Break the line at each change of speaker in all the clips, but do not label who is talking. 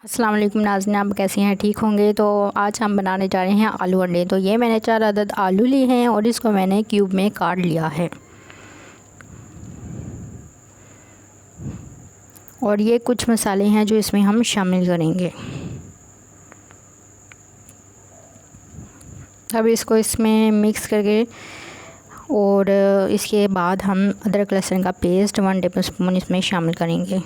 अस्सलाम वालेकुम नाज़रीन, आप कैसे हैं? ठीक होंगे। तो आज हम बनाने जा रहे हैं आलू अंडे। तो ये मैंने 4 अदद आलू लिए हैं और इसको मैंने क्यूब में काट लिया है। और ये कुछ मसाले हैं जो इसमें हम शामिल करेंगे। अब इसको इसमें मिक्स करके और इसके बाद हम अदरक लहसुन का पेस्ट 1 टेबल स्पून इसमें शामिल करेंगे।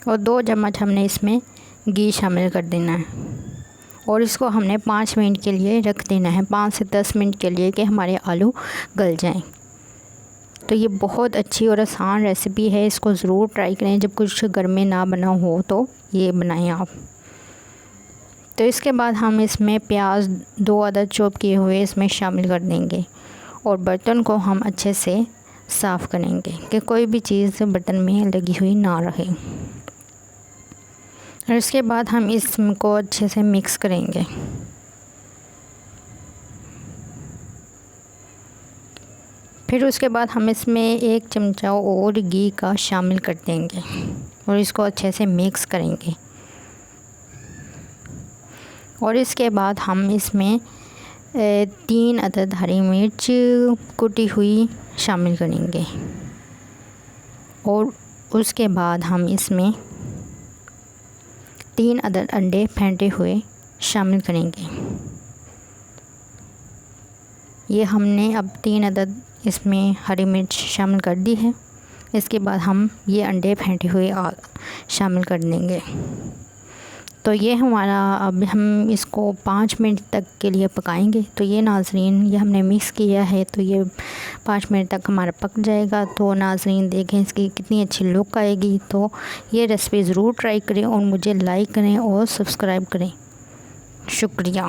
और 2 चम्मच हमने इसमें घी शामिल कर देना है और इसको हमने 5 मिनट के लिए रख देना है, 5 से 10 मिनट के लिए, कि हमारे आलू गल जाएं। तो ये बहुत अच्छी और आसान रेसिपी है, इसको ज़रूर ट्राई करें। जब कुछ घर में ना बना हो तो ये बनाएं आप। तो इसके बाद हम इसमें प्याज 2 अदद चॉप किए हुए इसमें शामिल कर देंगे और बर्तन को हम अच्छे से साफ़ करेंगे कि कोई भी चीज़ बर्तन में लगी हुई ना रहे। और इसके बाद हम इसको अच्छे से मिक्स करेंगे। फिर उसके बाद हम इसमें 1 चमचा और घी का शामिल कर देंगे और इसको अच्छे से मिक्स करेंगे। और इसके बाद हम इसमें 3 अदद हरी मिर्च कुटी हुई शामिल करेंगे और उसके बाद हम इसमें 3 अदद अंडे फेंटे हुए शामिल करेंगे। ये हमने अब 3 अदद इसमें हरी मिर्च शामिल कर दी है। इसके बाद हम ये अंडे फेंटे हुए शामिल कर देंगे। तो ये हमारा, अब हम इसको 5 मिनट तक के लिए पकाएंगे। तो ये नाज़रीन, ये हमने मिक्स किया है तो ये 5 मिनट तक हमारा पक जाएगा। तो नाज़रीन देखें इसकी कितनी अच्छी लुक आएगी। तो ये रेसिपी ज़रूर ट्राई करें और मुझे लाइक करें और सब्सक्राइब करें। शुक्रिया।